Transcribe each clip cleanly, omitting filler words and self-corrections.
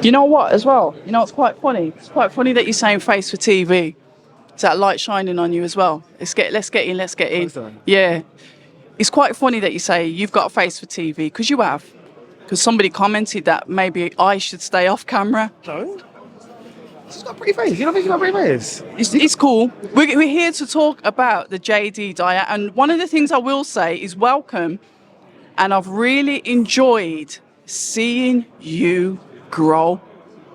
You know what, as well? You know, it's quite funny. It's quite funny that you're saying face for TV. It's that light shining on you as well. Let's get in. Yeah. It's quite funny that you say you've got a face for TV, because you have. Because somebody commented that maybe I should stay off camera. No. She's got a pretty face. You don't think she's got a pretty face? It's cool. We're here to talk about the Jaydee Dyer. And one of the things I will say is welcome. And I've really enjoyed seeing you grow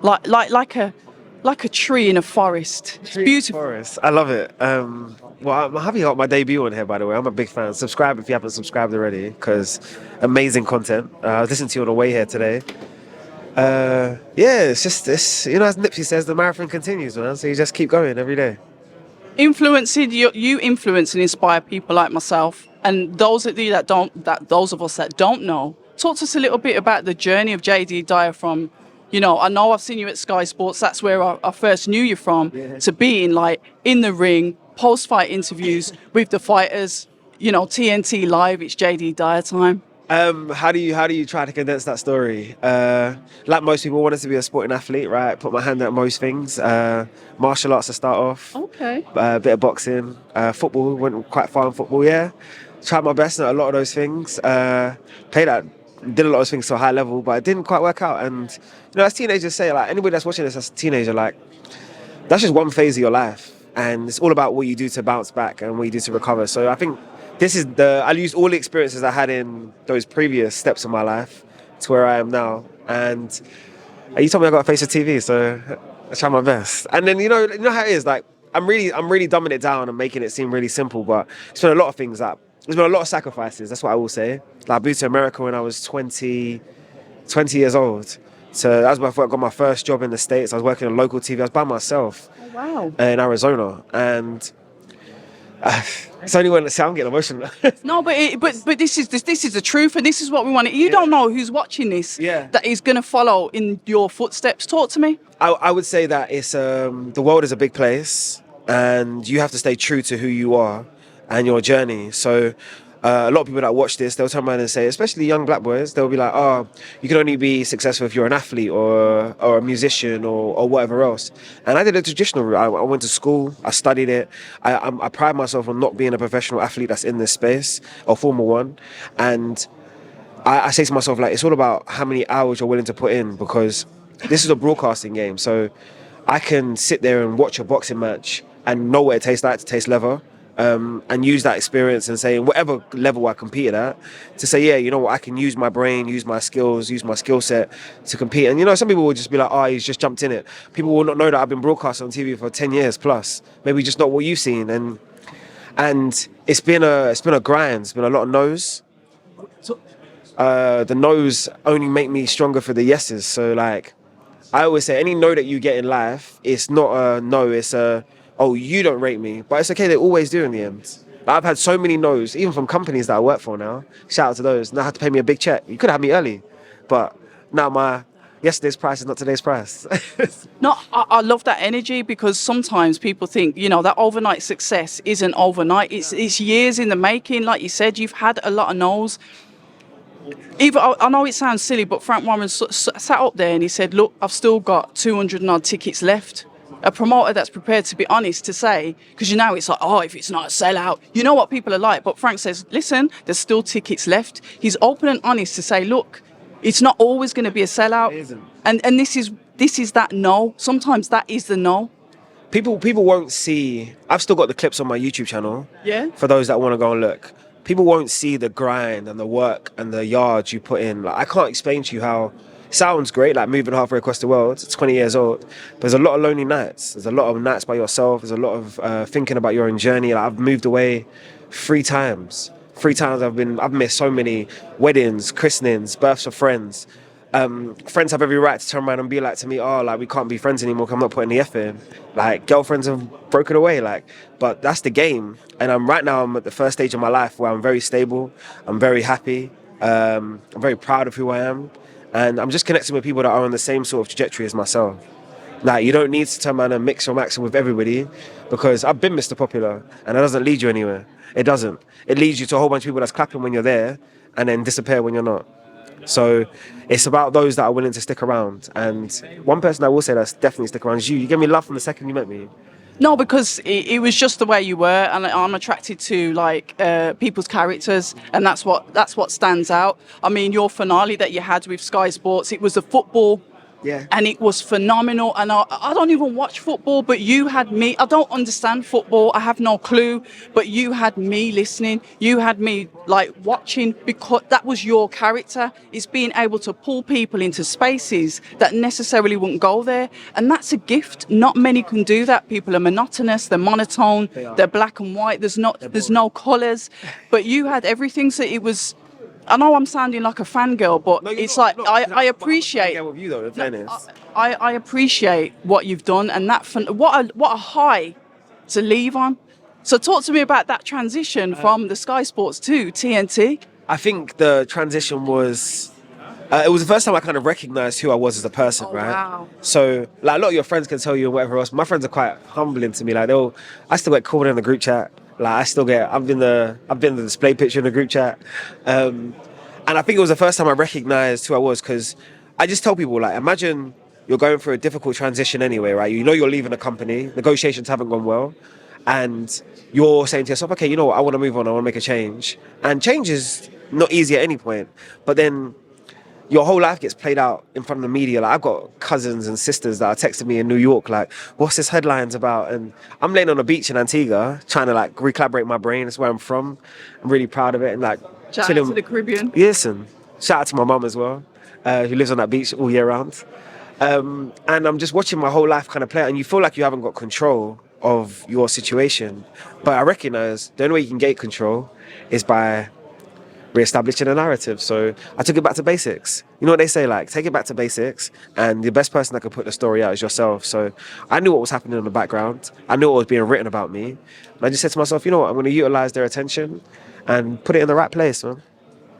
like a tree in a forest. It's beautiful. Forest. I love it. Well, I'm happy I got my debut on here, by the way. I'm a big fan. Subscribe if you haven't subscribed already, because amazing content. I was listening to you on the way here today. It's just this, as Nipsey says, the marathon continues, man. So you just keep going every day. You influence and inspire people like myself, and those of you those of us that don't know. Talk to us a little bit about the journey of Jaydee Dyer from, I know I've seen you at SKySports. That's where I first knew you from. Yeah. To being like in the ring, post-fight interviews with the fighters. TNT Live. It's Jaydee Dyer time. How do you try to condense that story? Like most people, wanted to be a sporting athlete, right? Put my hand at most things. Martial arts to start off. Okay. A bit of boxing. Football, went quite far in football, yeah. Tried my best at a lot of those things. Did a lot of those things to a high level, but it didn't quite work out. And, as teenagers say, like, anybody that's watching this as a teenager, like, that's just one phase of your life. And it's all about what you do to bounce back and what you do to recover. So I think I used all the experiences I had in those previous steps of my life to where I am now. And you told me I got a face of TV, so I try my best. And then, you know how it is, like, I'm really dumbing it down and making it seem really simple, but it's been a lot of things that, there's been a lot of sacrifices, that's what I will say. Like, I moved to America when I was 20 years old. So that was before I got my first job in the States. I was working on local TV. I was by myself. Oh, wow. In Arizona. And it's only when I'm getting emotional. No, but this is the truth, and this is what we want. You don't know who's watching this that is going to follow in your footsteps. Talk to me. I would say that it's the world is a big place, and you have to stay true to who you are and your journey. So a lot of people that watch this, they'll turn around and say, especially young black boys, they'll be like, oh, you can only be successful if you're an athlete or a musician or whatever else. And I did a traditional route. I went to school, I studied it. I pride myself on not being a professional athlete that's in this space, or Formula One. And I say to myself, like, it's all about how many hours you're willing to put in, because this is a broadcasting game. So I can sit there and watch a boxing match and know what it tastes like to taste leather. And use that experience and say, whatever level I competed at, to say, yeah, you know what, I can use my brain, use my skills, use my skill set to compete. And, some people will just be like, oh, he's just jumped in it. People will not know that I've been broadcasting on TV for 10 years plus. Maybe just not what you've seen. And it's been a grind. It's been a lot of no's. The no's only make me stronger for the yeses. So, like, I always say, any no that you get in life, it's not a no, it's a, oh, you don't rate me. But it's okay, they always do in the end. I've had so many no's, even from companies that I work for now. Shout out to those. And they had to pay me a big check. You could have had me early. But now my yesterday's price is not today's price. No, I love that energy, because sometimes people think, that overnight success isn't overnight. It's years in the making. Like you said, you've had a lot of no's. I know it sounds silly, but Frank Warren sat up there and he said, look, I've still got 200 and odd tickets left. A promoter that's prepared to be honest to say, because it's like, oh, if it's not a sellout, you know what people are like. But Frank says, listen, there's still tickets left. He's open and honest to say, look, it's not always going to be a sellout. It isn't. And this is that no. Sometimes that is the no. People won't see. I've still got the clips on my YouTube channel. Yeah. For those that want to go and look. People won't see the grind and the work and the yards you put in. Like, I can't explain to you how. Sounds great, like moving halfway across the world. It's 20 years old. But there's a lot of lonely nights. There's a lot of nights by yourself. There's a lot of thinking about your own journey. Like, I've moved away 3 times. 3 times I've missed so many weddings, christenings, births of friends. Friends have every right to turn around and be like to me, oh, like, we can't be friends anymore, 'cause I'm not putting the effort in. Like, girlfriends have broken away, like, but that's the game. And right now I'm at the first stage of my life where I'm very stable. I'm very happy. I'm very proud of who I am. And I'm just connecting with people that are on the same sort of trajectory as myself. Like, you don't need to turn around and mix or max with everybody, because I've been Mr. Popular, and that doesn't lead you anywhere. It doesn't. It leads you to a whole bunch of people that's clapping when you're there and then disappear when you're not. So it's about those that are willing to stick around. And one person I will say that's definitely stick around is you. You gave me love from the second you met me. No, because it was just the way you were, and I'm attracted to like people's characters, and that's what stands out. I mean, your finale that you had with Sky Sports, it was a football. Yeah. And it was phenomenal. And I don't even watch football, but you had me. I don't understand football. I have no clue. But you had me listening. You had me like watching, because that was your character. It's being able to pull people into spaces that necessarily wouldn't go there. And that's a gift. Not many can do that. People are monotonous. They're monotone. They're black and white. There's no colours. But you had everything. So it was. I know I'm sounding like a fangirl, but it's like I appreciate. With you though, in fairness. I appreciate what you've done, and what a high to leave on. So talk to me about that transition from the Sky Sports to TNT. I think the transition was. It was the first time I kind of recognized who I was as a person, right? Wow. So, like, a lot of your friends can tell you and whatever else. My friends are quite humbling to me. Like, I still get called in the group chat. Like, I've been the display picture in the group chat. And I think it was the first time I recognized who I was, because I just tell people, like, imagine you're going through a difficult transition anyway, right? You know you're leaving a company, negotiations haven't gone well, and you're saying to yourself, okay, you know what, I want to move on, I want to make a change. And change is not easy at any point, but then your whole life gets played out in front of the media. Like, I've got cousins and sisters that are texting me in New York, like, what's this headlines about? And I'm laying on a beach in Antigua trying to like recalibrate my brain. That's where I'm from. I'm really proud of it. And like, Shout out to the Caribbean. Listen, shout out to my mum as well, who lives on that beach all year round. And I'm just watching my whole life kind of play out, and you feel like you haven't got control of your situation. But I recognize the only way you can get control is by re-establishing a narrative. So I took it back to basics. You know what they say, like, take it back to basics, and the best person that can put the story out is yourself. So I knew what was happening in the background. I knew what was being written about me. And I just said to myself, you know what, I'm going to utilize their attention and put it in the right place, man.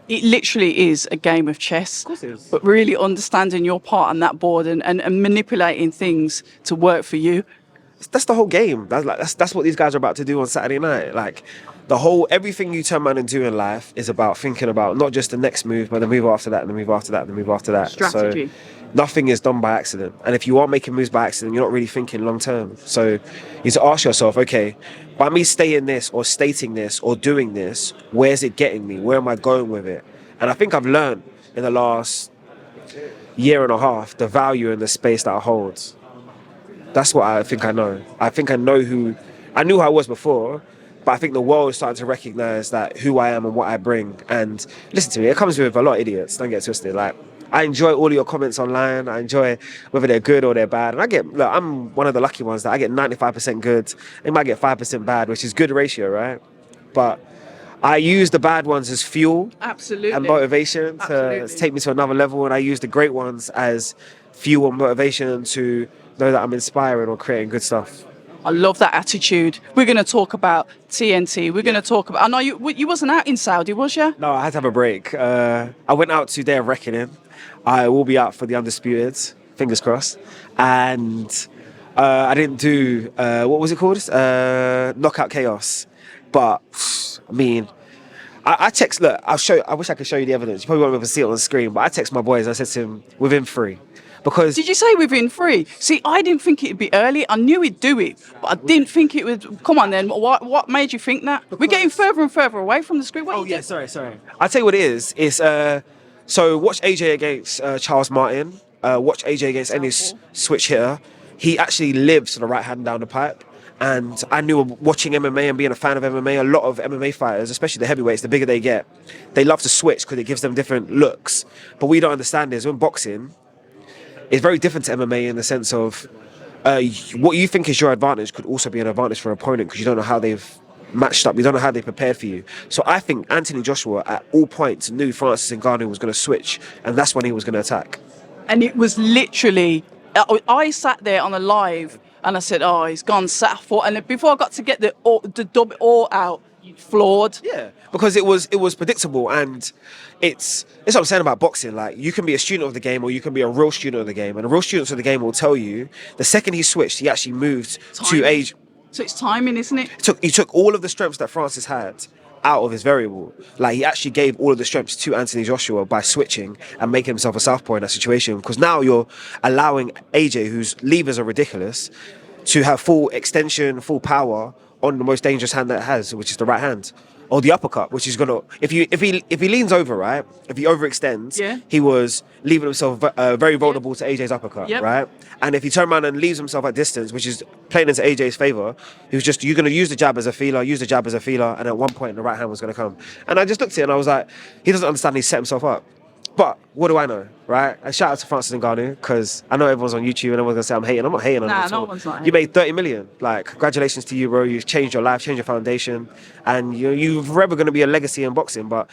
It literally is a game of chess. Of course it is. But really understanding your part on that board and manipulating things to work for you. That's the whole game. That's what these guys are about to do on Saturday night. Like, everything you turn around and do in life is about thinking about not just the next move, but the move after that, and the move after that, and the move after that. Strategy. So nothing is done by accident. And if you are making moves by accident, you're not really thinking long term. So you need to ask yourself, okay, by me staying this or stating this or doing this, where's it getting me? Where am I going with it? And I think I've learned in the last year and a half the value in the space that I hold. That's what I think I know. I think I know I knew who I was before, but I think the world is starting to recognize that who I am and what I bring. And listen to me, it comes with a lot of idiots, don't get twisted. Like, I enjoy all of your comments online. I enjoy whether they're good or they're bad. And I'm one of the lucky ones that I get 95% good. They might get 5% bad, which is good ratio, right? But I use the bad ones as fuel. Absolutely. And motivation to take me to another level. And I use the great ones as fuel and motivation to know that I'm inspiring or creating good stuff. I love that attitude. We're going to talk about TNT. We're going to talk about... I know you wasn't out in Saudi, was you? No, I had to have a break. I went out to Day of Reckoning. I will be out for the Undisputed, fingers crossed. And I didn't do, what was it called? Knockout Chaos. But, I mean, I text, look, I wish I could show you the evidence. You probably won't be able to see it on the screen, but I text my boys, I said to him, within 3. Because did you say within 3? See, I didn't think it'd be early. I knew he'd do it, but I didn't think it would. Come on, then. What made you think that? We're getting further and further away from the screen. Sorry. I'll tell you what it is. It's so watch AJ against Charles Martin. Watch AJ against any switch hitter. He actually lives to the right hand down the pipe. And I knew, watching MMA and being a fan of MMA, a lot of MMA fighters, especially the heavyweights, the bigger they get, they love to switch because it gives them different looks. But what you don't understand is when boxing, it's very different to MMA in the sense of what you think is your advantage could also be an advantage for an opponent because you don't know how they've matched up. You don't know how they prepared for you. So I think Anthony Joshua at all points knew Francis Ngannou was going to switch, and that's when he was going to attack. And it was literally, I sat there on a live and I said, oh, he's gone Safford. And before I got to get the dub all out, floored. Yeah, because it was predictable, and it's what I'm saying about boxing. Like, you can be a student of the game or you can be a real student of the game, and the real students of the game will tell you the second he switched, he actually moved to age. So it's timing, isn't it? He took all of the strengths that Francis had out of his variable. Like, he actually gave all of the strengths to Anthony Joshua by switching and making himself a southpaw in that situation. Because now you're allowing AJ, whose levers are ridiculous, to have full extension, full power on the most dangerous hand that it has, which is the right hand. Or the uppercut, which is gonna, if he leans over, right, if he overextends, Yeah. he was leaving himself very vulnerable to AJ's uppercut, Yep. right? And if he turned around and leaves himself at distance, which is playing into AJ's favor, he was just, you're gonna use the jab as a feeler, and at one point the right hand was gonna come. And I just looked at it and I was like, he doesn't understand. He set himself up. But what do I know, right? And shout out to Francis Ngannou, because I know everyone's on YouTube and everyone's gonna say I'm hating. I'm not hating on him Nah, at no all. one's not You made 30 million. Like, congratulations to you, bro. You've changed your life, changed your foundation, and you're forever gonna be a legacy in boxing. But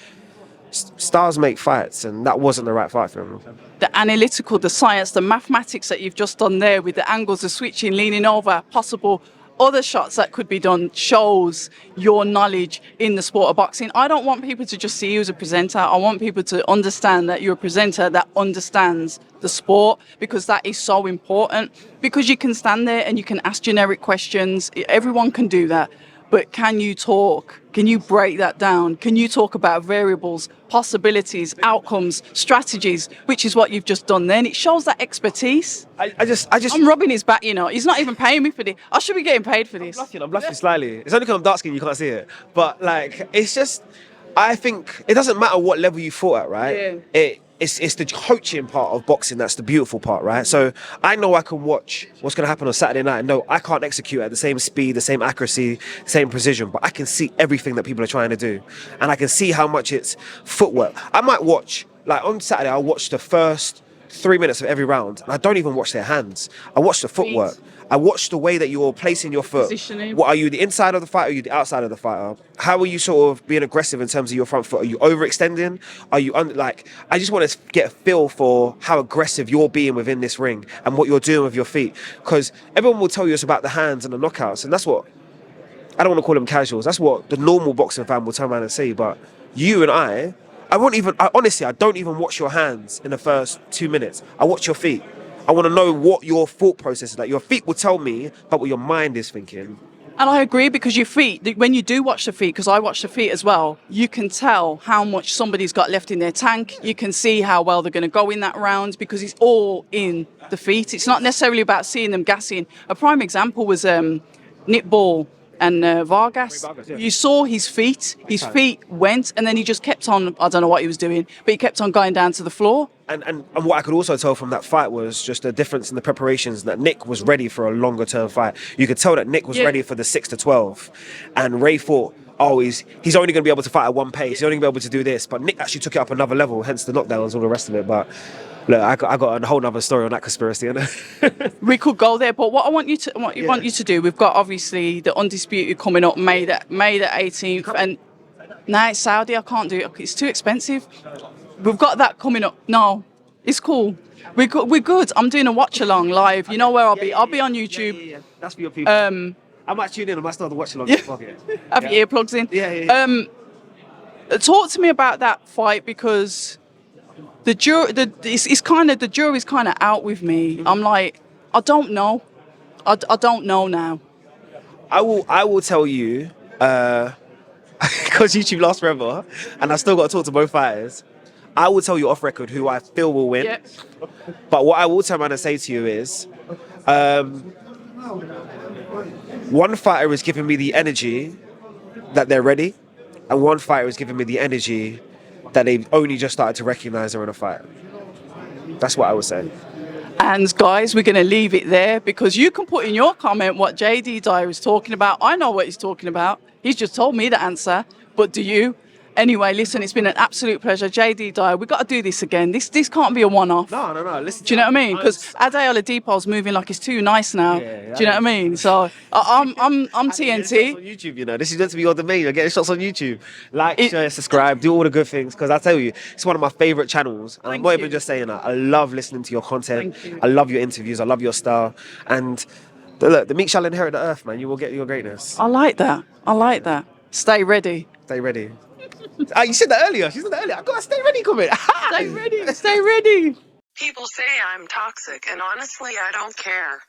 stars make fights, and that wasn't the right fight for him. The analytical, the science, the mathematics that you've just done there with the angles, the switching, leaning over, possible other shots that could be done shows your knowledge in the sport of boxing. I don't want people to just see you as a presenter. I want people to understand that you're a presenter that understands the sport, because that is so important. Because you can stand there and you can ask generic questions. Everyone can do that. But can you talk? Can you break that down? Can you talk about variables, possibilities, outcomes, strategies, which is what you've just done then? It shows that expertise. I just I'm rubbing his back, you know. He's not even paying me for this. I should be getting paid for this. I'm blushing slightly. It's only because I'm dark skinned, you can't see it. But like, it's just, I think it doesn't matter what level you fought at, right? Yeah. It's the coaching part of boxing that's the beautiful part, right? So I know I can watch what's going to happen on Saturday night. No, I can't execute at the same speed, the same accuracy, same precision, but I can see everything that people are trying to do. And I can see how much it's footwork. I might watch, like on Saturday, I'll watch the first 3 minutes of every round, and I don't even watch their hands. I watch the footwork. I watch the way that you're placing your foot. Positioning. What, are you the inside of the fight or are you the outside of the fighter? How are you sort of being aggressive in terms of your front foot? Are you overextending? Are you I just want to get a feel for how aggressive you're being within this ring and what you're doing with your feet. Because everyone will tell you it's about the hands and the knockouts, and that's what, I don't want to call them casuals, that's what the normal boxing fan will turn around and say. But you and I honestly, I don't even watch your hands in the first 2 minutes. I watch your feet. I want to know what your thought process is like. Your feet will tell me about what your mind is thinking. And I agree, because your feet, when you do watch the feet, because I watch the feet as well, you can tell how much somebody's got left in their tank. You can see how well they're going to go in that round, because it's all in the feet. It's not necessarily about seeing them gassing. A prime example was Nick Ball and Vargas. Yeah. You saw his feet. His feet went, and then he just kept on, I don't know what he was doing, but he kept on going down to the floor. And what I could also tell from that fight was just the difference in the preparations, that Nick was ready for a longer term fight. You could tell that Nick was ready for the 6 to 12. And Ray thought, oh, he's only going to be able to fight at one pace. He's only going to be able to do this. But Nick actually took it up another level, hence the knockdowns, all the rest of it. But look, I got a whole other story on that conspiracy. We could go there, but what I want you to do, we've got obviously the Undisputed coming up May the 18th, and now it's Saudi. I can't do it. It's too expensive. We've got that coming up. No, it's cool. We're good. I'm doing a watch along live. You know where I'll be? I'll be on YouTube. Yeah. That's for your people. I might tune in. I might start the watch along. Yeah. Have your earplugs in. Yeah. Talk to me about that fight, because the jury's kind of out with me. I'm like, I don't know. I don't know now. I will tell you, because YouTube lasts forever, and I still got to talk to both fighters. I will tell you off record who I feel will win. Yep. But what I will turn around and say to you is, one fighter is giving me the energy that they're ready, and one fighter is giving me the energy that they've only just started to recognize they're in a fight. That's what I would say. And guys, we're going to leave it there, because you can put in your comment what Jaydee Dyer is talking about. I know what he's talking about. He's just told me the answer. But do you? Anyway, listen, it's been an absolute pleasure. Jaydee Dyer, we've got to do this again. This can't be a one-off. No. Listen, do you know what I mean? Because Ade Oladipo's moving like he's too nice now. Yeah, do you know what I mean? So I'm TNT. On YouTube, you know, this is meant to be your domain. You're getting shots on YouTube. Like, share, subscribe, do all the good things. Because I tell you, it's one of my favorite channels. And I'm not even just saying that. I love listening to your content. I love your interviews. I love your style. And look, the meek shall inherit the earth, man. You will get your greatness. I like that. Stay ready. Stay ready. You said that earlier. She said that earlier. I got a stay ready comment. Stay ready. Stay ready. People say I'm toxic, and honestly, I don't care.